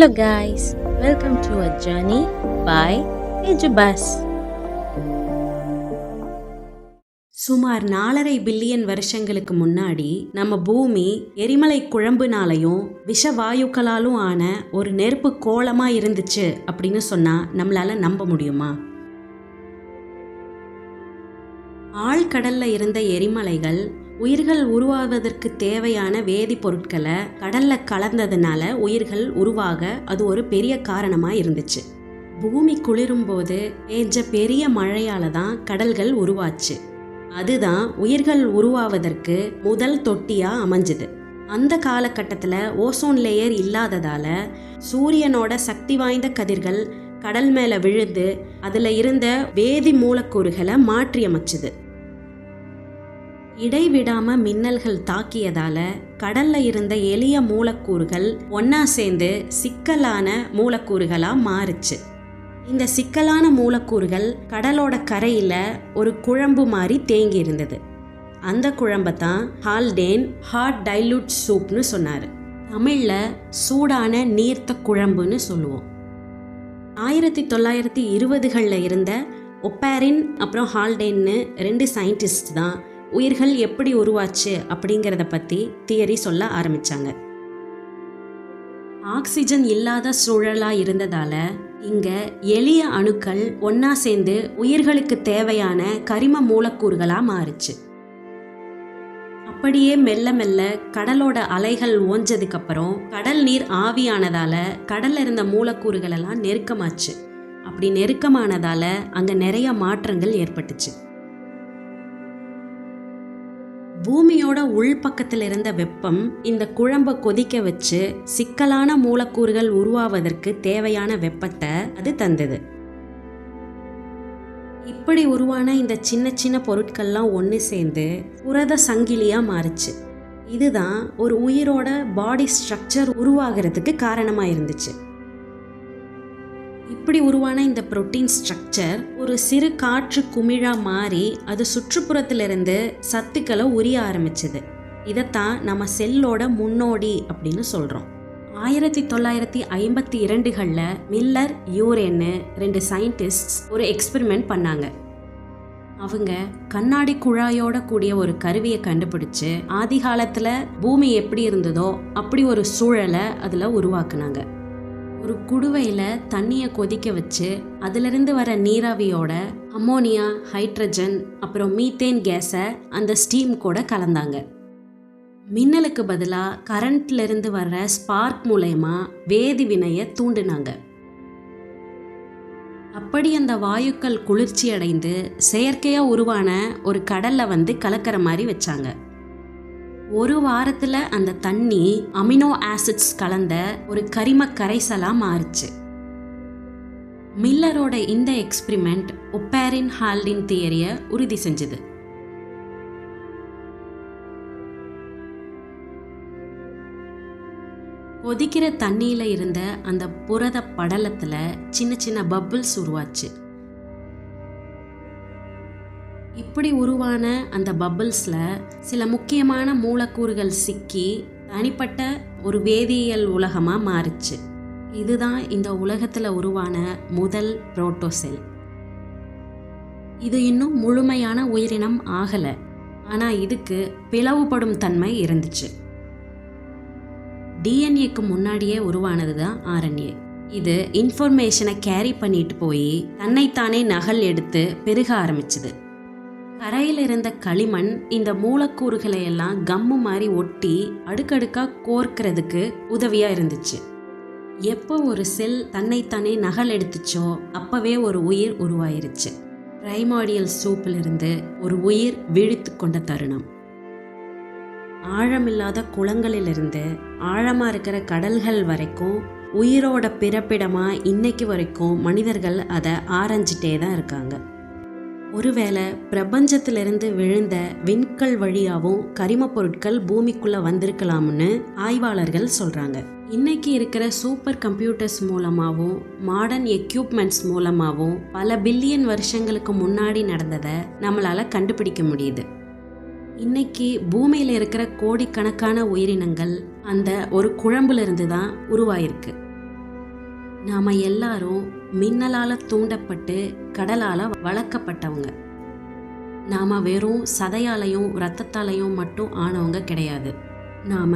Hello guys, welcome to a journey by Tejubus. சுமார் 4.5 billion வருஷங்களுக்கு முன்னாடி நம்ம பூமி எரிமலை குழம்புனாலையும் விஷவாயுக்களாலும் ஆன ஒரு நெருப்பு கோளமா இருந்துச்சு அப்படின்னு சொன்னா நம்மளால நம்ப முடியுமா? ஆழ்கடல்ல இருந்த எரிமலைகள் உயிர்கள் உருவாவதற்கு தேவையான வேதிப்பொருட்களை கடல்ல கலந்ததுனால உயிர்கள் உருவாக அது ஒரு பெரிய காரணமா இருந்துச்சு. பூமி குளிரும் போது பேஞ்ச பெரிய மழையால தான் கடல்கள் உருவாச்சு. அதுதான் உயிர்கள் உருவாவதற்கு முதல் தொட்டியா அமைஞ்சுது. அந்த காலகட்டத்தில் ஓசோன் லேயர் இல்லாததால சூரியனோட சக்தி வாய்ந்த கதிர்கள் கடல் மேல விழுந்து அதுல இருந்த வேதி மூலக்கூறுகளை மாற்றி அமைச்சுது. இடைவிடாம மின்னல்கள் தாக்கியதால கடல்ல இருந்த எளிய மூலக்கூறுகள் ஒன்னா சேர்ந்து சிக்கலான மூலக்கூறுகளா மாறுச்சு. இந்த சிக்கலான மூலக்கூறுகள் கடலோட கரையில ஒரு குழம்பு மாதிரி தேங்கி இருந்தது. அந்த குழம்பை தான் ஹால்டேன் ஹாட் டைலூட் சூப்னு சொன்னாரு. தமிழ்ல சூடான நீர்த்த குழம்புன்னு சொல்லுவோம். 1920களில் இருந்த ஒப்பாரின் அப்புறம் ஹால்டேன்னு 2 சயின்டிஸ்ட் தான் உயிர்கள் எப்படி உருவாச்சு அப்படிங்கிறத பற்றி தியரி சொல்ல ஆரம்பித்தாங்க. ஆக்சிஜன் இல்லாத சூழலாக இருந்ததால் இங்கே எளிய அணுக்கள் ஒன்றா சேர்ந்து உயிர்களுக்கு தேவையான கரிம மூலக்கூறுகளாக மாறுச்சு. அப்படியே மெல்ல மெல்ல கடலோட அலைகள் ஓஞ்சதுக்கப்புறம் கடல் நீர் ஆவியானதால் கடலில் இருந்த மூலக்கூறுகள் எல்லாம் நெருக்கமாச்சு. அப்படி நெருக்கமானதால் அங்கே நிறைய மாற்றங்கள் ஏற்பட்டுச்சு. பூமியோட உள்பக்கத்தில் இருந்த வெப்பம் இந்த குழம்பை கொதிக்க வச்சு சிக்கலான மூலக்கூறுகள் உருவாவதற்கு தேவையான வெப்பத்தை அது தந்தது. இப்படி உருவான இந்த சின்ன சின்ன பொருட்கள்லாம் ஒன்று சேர்ந்து புரத சங்கிலியா மாறுச்சு. இதுதான் ஒரு உயிரோட பாடி ஸ்ட்ரக்சர் உருவாகிறதுக்கு காரணமாக இருந்துச்சு. இப்படி உருவான இந்த புரோட்டீன் ஸ்ட்ரக்சர் ஒரு சிறு காற்று குமிழா மாறி அது சுற்றுப்புறத்திலிருந்து சத்துக்களை உரிய ஆரம்பிச்சது. இதைத்தான் நம்ம செல்லோட முன்னோடி அப்படின்னு சொல்கிறோம். 1952களில் மில்லர் யூரேன்னு 2 சயின்டிஸ்ட் ஒரு எக்ஸ்பெரிமெண்ட் பண்ணாங்க. அவங்க கண்ணாடி குழாயோட கூடிய ஒரு கருவியை கண்டுபிடிச்சு ஆதி காலத்தில் பூமி எப்படி இருந்ததோ அப்படி ஒரு சூழலை அதில் உருவாக்குனாங்க. ஒரு குடுவையில் தண்ணியை கொதிக்க வச்சு அதிலிருந்து வர நீராவியோட அம்மோனியா, ஹைட்ரஜன் அப்புறம் மீத்தேன் கேஸை அந்த ஸ்டீம் கூட கலந்தாங்க. மின்னலுக்கு பதிலாக கரண்ட்லேருந்து வர்ற ஸ்பார்க் மூலயமா வேதி வினையை தூண்டினாங்க. அப்படி அந்த வாயுக்கள் குளிர்ச்சி அடைந்து செயற்கையாக உருவான ஒரு கடலில் கலக்கிற மாதிரி வச்சாங்க. ஒரு வாரத்தில் அந்த தண்ணி அமினோ ஆசிட்ஸ் கலந்த ஒரு கரிம கரைசலாக மாறுச்சு. மில்லரோட இந்த எக்ஸ்பெரிமெண்ட் ஒப்பாரின் ஹால்டின் தியரியை உறுதி செஞ்சது. கொதிக்கிற தண்ணியில் இருந்த அந்த புரத படலத்தில் சின்ன சின்ன பபிள்ஸ் உருவாச்சு. இப்படி உருவான அந்த பபிள்ஸில் சில முக்கியமான மூலக்கூறுகள் சிக்கி தனிப்பட்ட ஒரு வேதியியல் உலகமாக மாறுச்சு. இதுதான் இந்த உலகத்தில் உருவான முதல் புரோட்டோசெல். இது இன்னும் முழுமையான உயிரினம் ஆகலை, ஆனால் இதுக்கு பிளவுபடும் தன்மை இருந்துச்சு. டிஎன்ஏக்கு முன்னாடியே உருவானது தான் ஆர்என்ஏ. இது இன்ஃபர்மேஷனை கேரி பண்ணிட்டு போய் தன்னைத்தானே நகல் எடுத்து பெருக ஆரம்பிச்சுது. கரையில் இருந்த களிமண் இந்த மூலக்கூறுகளை எல்லாம் கம்மு மாதிரி ஒட்டி அடுக்கடுக்காக கோர்க்கிறதுக்கு உதவியாக இருந்துச்சு. எப்போ ஒரு செல் தன்னைத்தானே நகல் எடுத்துச்சோ அப்போவே ஒரு உயிர் உருவாயிருச்சு. பிரைமார்டியல் சூப்பிலிருந்து ஒரு உயிர் விழித்து கொண்ட தருணம். ஆழமில்லாத குளங்களிலிருந்து ஆழமாக இருக்கிற கடல்கள் வரைக்கும் உயிரோட பிறப்பிடமாக இன்னைக்கு வரைக்கும் மனிதர்கள் அதை ஆராய்ஞ்சிட்டே தான் இருக்காங்க. ஒருவேளை பிரபஞ்சத்திலிருந்து விழுந்த விண்கல் வழியாகவும் கரிம பொருட்கள் பூமிக்குள்ள வந்திருக்கலாம்னு ஆய்வாளர்கள் சொல்றாங்க. இன்னைக்கு இருக்கிற சூப்பர் கம்ப்யூட்டர்ஸ் மூலமாகவும் மாடர்ன் எக்யூப்மெண்ட்ஸ் மூலமாகவும் பல பில்லியன் வருஷங்களுக்கு முன்னாடி நடந்ததை நம்மளால கண்டுபிடிக்க முடியுது. இன்னைக்கு பூமியில் இருக்கிற கோடிக்கணக்கான உயிரினங்கள் அந்த ஒரு குழம்புல இருந்து தான் உருவாயிருக்கு. நாம் எல்லாரும் மின்னலால் தூண்டப்பட்டு கடலால் வளர்க்கப்பட்டவங்க. நாம் வெறும் சதையாலையும் இரத்தத்தாலையும் மட்டும் ஆனவங்க கிடையாது. நாம்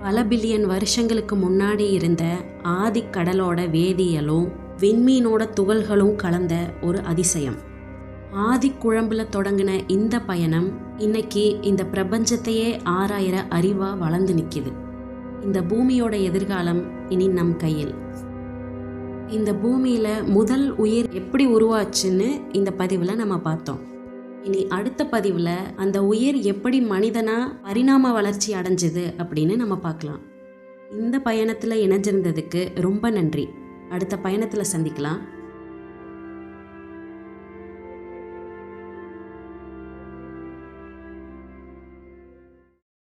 பல பில்லியன் வருஷங்களுக்கு முன்னாடி இருந்த ஆதி கடலோட வேதியியலும் விண்மீனோட துகள்களும் கலந்த ஒரு அதிசயம். ஆதி குழம்புல தொடங்கின இந்த பயணம் இன்னைக்கு இந்த பிரபஞ்சத்தையே ஆராயிற அறிவா வளர்ந்து நிற்கிது. இந்த பூமியோட எதிர்காலம் இனி நம் கையில். இந்த பூமியில் முதல் உயிர் எப்படி உருவாச்சுன்னு இந்த பதிவில் நம்ம பார்த்தோம். இனி அடுத்த பதிவில் அந்த உயிர் எப்படி மனிதனாக பரிணாம வளர்ச்சி அடைஞ்சுது அப்படின்னு நம்ம பார்க்கலாம். இந்த பயணத்தில் இணைஞ்சிருந்ததுக்கு ரொம்ப நன்றி. அடுத்த பயணத்தில் சந்திக்கலாம்.